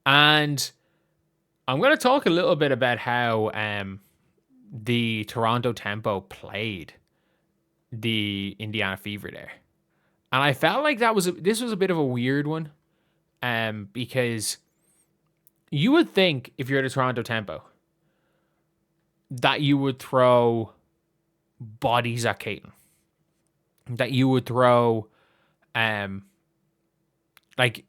And I'm going to talk a little bit about how the Toronto Tempo played the Indiana Fever there. And I felt like this was a bit of a weird one, because you would think if you're the Toronto Tempo that you would throw bodies at Caitlin, that you would throw, um, like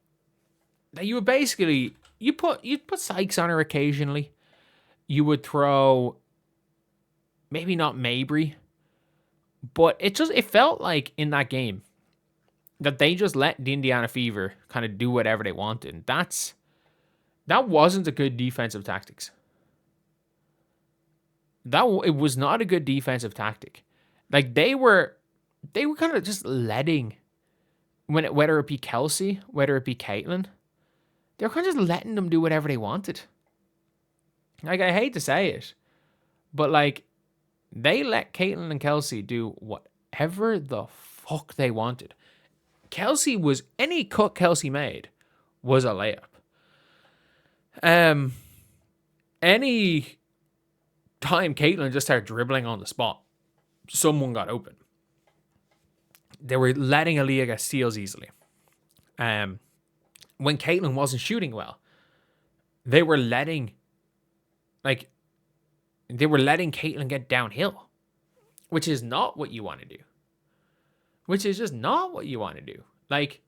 that you would basically you'd put Sykes on her occasionally. You would throw maybe not Mabry, but it felt like in that game that they just let the Indiana Fever kind of do whatever they wanted. And that wasn't a good defensive tactics. It was not a good defensive tactic. Like they were kind of just letting whether it be Kelsey, whether it be Caitlin, they were kind of just letting them do whatever they wanted. Like I hate to say it, but like they let Caitlin and Kelsey do whatever the fuck they wanted. Kelsey was any cut Kelsey made was a layup. Um, any time Caitlin just started dribbling on the spot, someone got open. They were letting Aaliyah get steals easily. When Caitlin wasn't shooting well, they were letting like they were letting Caitlin get downhill, which is not what you want to do. Which is just not what you want to do. Like,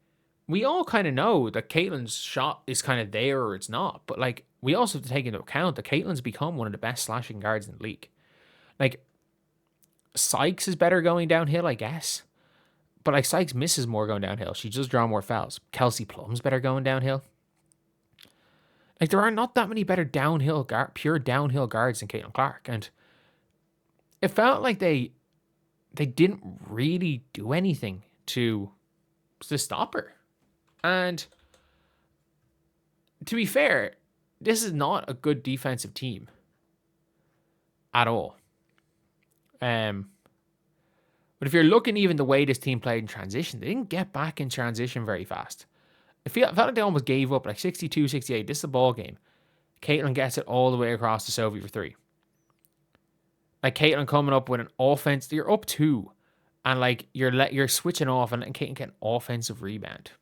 we all kind of know that Caitlin's shot is kind of there or it's not, but like we also have to take into account that Caitlin's become one of the best slashing guards in the league. Like, Sykes is better going downhill, I guess, but like Sykes misses more going downhill. She just draw more fouls. Kelsey Plum's better going downhill. Like, there are not that many better pure downhill guards than Caitlin Clark, and it felt like they didn't really do anything to stop her. And to be fair, this is not a good defensive team at all. But if you're looking even the way this team played in transition, they didn't get back in transition very fast. I felt like they almost gave up, like 62, 68. This is a ball game. Caitlin gets it all the way across to Sophie for three. Like Caitlin coming up with an offense, you're up two, and like you're switching off, and Caitlin get an offensive rebound.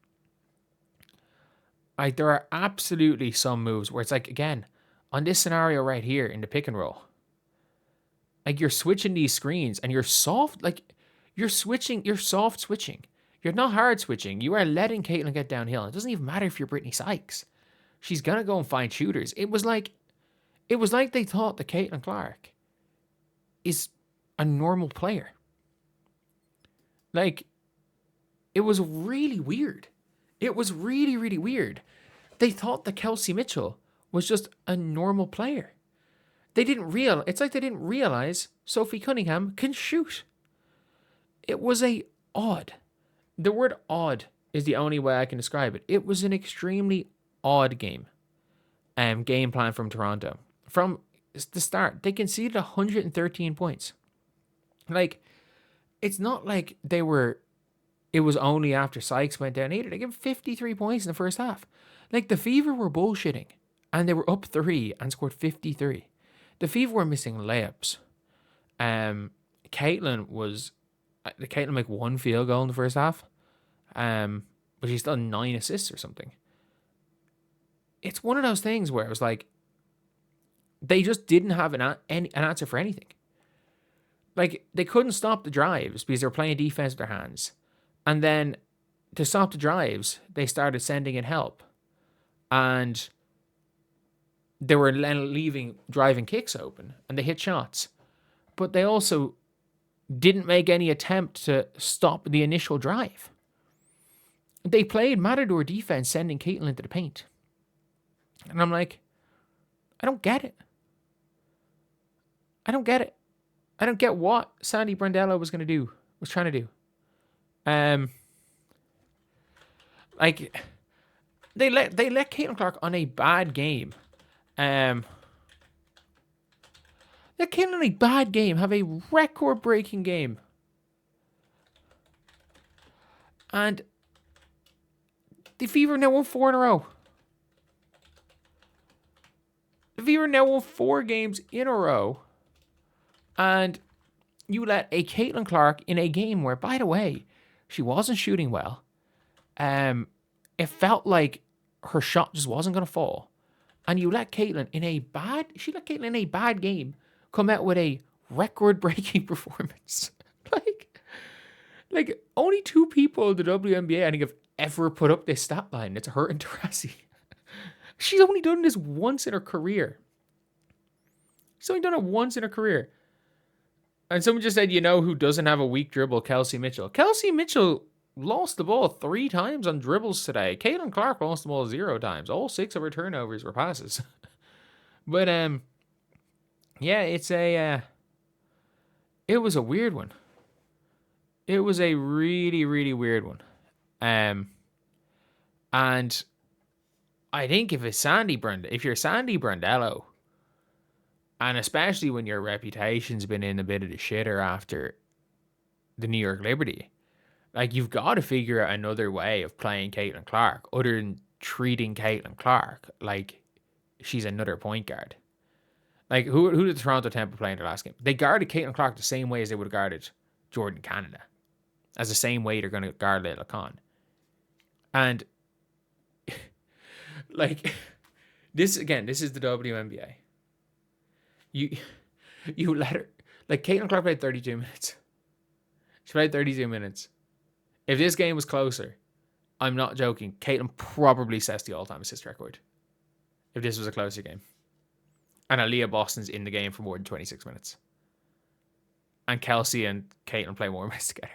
Like, there are absolutely some moves where it's like, again, on this scenario right here in the pick and roll, like you're switching these screens and you're soft, like you're soft switching. You're not hard switching. You are letting Caitlin get downhill. It doesn't even matter if you're Brittany Sykes. She's gonna go and find shooters. It was like they thought that Caitlin Clark is a normal player. Like, it was really weird. It was really, really weird. They thought that Kelsey Mitchell was just a normal player. It's like they didn't realize Sophie Cunningham can shoot. It was odd. The word odd is the only way I can describe it. It was an extremely odd game. Game plan from Toronto. From the start, they conceded 113 points. Like, it's not like it was only after Sykes went down either. They gave 53 points in the first half. Like, the Fever were bullshitting, and they were up 3 and scored 53. The Fever were missing layups. Caitlin made one field goal in the first half, but she's done 9 assists or something. It's one of those things where it was like they just didn't have an answer for anything. Like, they couldn't stop the drives because they were playing defense with their hands. And then to stop the drives, they started sending in help. And they were leaving driving kicks open and they hit shots. But they also didn't make any attempt to stop the initial drive. They played Matador defense, sending Caitlin into the paint. And I'm like, I don't get it. I don't get what Sandy Brandello was trying to do. Like, they let Caitlin Clark on a bad game. Let Caitlin on a bad game have a record-breaking game. And the Fever now won 4 in a row. The Fever now won 4 games in a row. And you let a Caitlin Clark in a game where, by the way, she wasn't shooting well. It felt like her shot just wasn't going to fall. And you let Caitlin in a bad game come out with a record-breaking performance. like only 2 people in the WNBA I think have ever put up this stat line. It's her and Taurasi. She's only done this once in her career. She's only done it once in her career. And someone just said, who doesn't have a weak dribble? Kelsey Mitchell. Kelsey Mitchell lost the ball 3 times on dribbles today. Caitlin Clark lost the ball 0 times. All 6 of her turnovers were passes. But, yeah, it was a weird one. It was a really, really weird one. And I think if you're Sandy Brandello, and especially when your reputation's been in a bit of the shitter after the New York Liberty, like, you've got to figure out another way of playing Caitlin Clark other than treating Caitlin Clark like she's another point guard. Like, who did the Toronto Temple play in their last game? They guarded Caitlin Clark the same way as they would have guarded Jordan Canada. As the same way they're going to guard Layla Khan. And, like, this is the WNBA. You let her... Like, Caitlin Clark played 32 minutes. She played 32 minutes. If this game was closer, I'm not joking, Caitlin probably sets the all-time assist record. If this was a closer game. And Aaliyah Boston's in the game for more than 26 minutes. And Kelsey and Caitlin play more minutes together.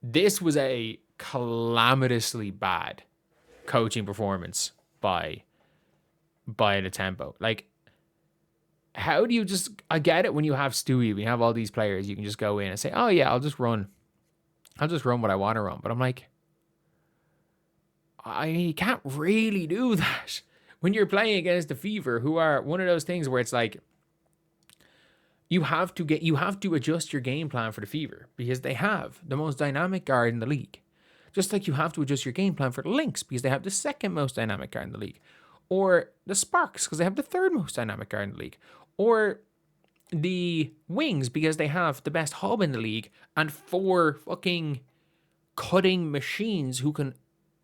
This was a calamitously bad coaching performance by the Tempo. Like, how do you just... I get it when you have Stewie, when you have all these players, you can just go in and say, oh yeah, I'll just run what I want to run. But I'm like, you can't really do that when you're playing against the Fever, who are one of those things where it's like, you have to adjust your game plan for the Fever because they have the most dynamic guard in the league. Just like you have to adjust your game plan for the Lynx because they have the second most dynamic guard in the league. Or the Sparks because they have the third most dynamic guard in the league. Or the Wings because they have the best hub in the league and 4 fucking cutting machines who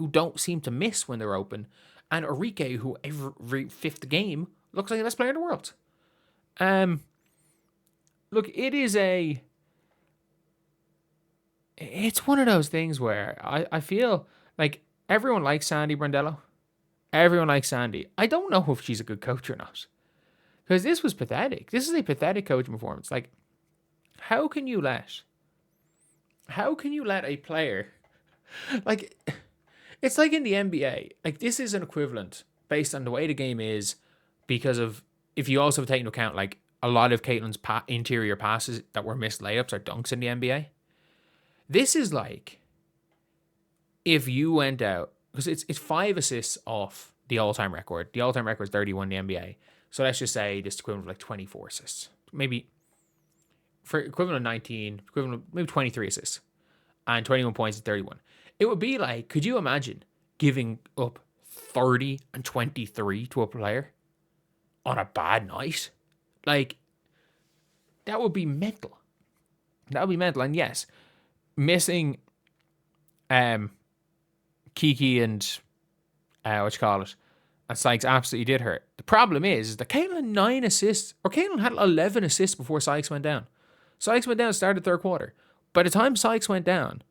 don't seem to miss when they're open. And Enrique, who every 5th game looks like the best player in the world. Look, it's one of those things where I feel like everyone likes Sandy Brandello. Everyone likes Sandy. I don't know if she's a good coach or not. Because this was pathetic. This is a pathetic coaching performance. Like, how can you let a player... Like, it's like in the NBA. Like, this is an equivalent based on the way the game is because of... If you also take into account, like, a lot of Caitlin's interior passes that were missed layups are dunks in the NBA. This is like if you went out... Because it's 5 assists off the all-time record. The all-time record is 31 in the NBA. So let's just say this equivalent of like 24 assists. Maybe for equivalent of 19, equivalent of maybe 23 assists. And 21 points and 31. It would be like, could you imagine giving up 30 and 23 to a player on a bad night? Like, that would be mental. That would be mental. And yes, missing Kiki and and Sykes absolutely did hurt. The problem is that Caitlin had 9 assists, or Caitlin had 11 assists before Sykes went down. Sykes went down, started third quarter. By the time Sykes went down,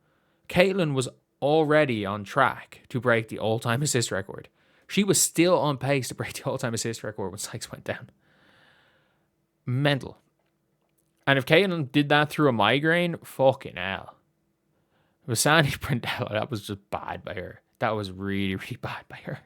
Caitlin was already on track to break the all-time assist record. She was still on pace to break the all-time assist record when Sykes went down. Mental. And if Caitlin did that through a migraine, fucking hell. With Sandy Brandello, that was just bad by her. That was really, really bad by her.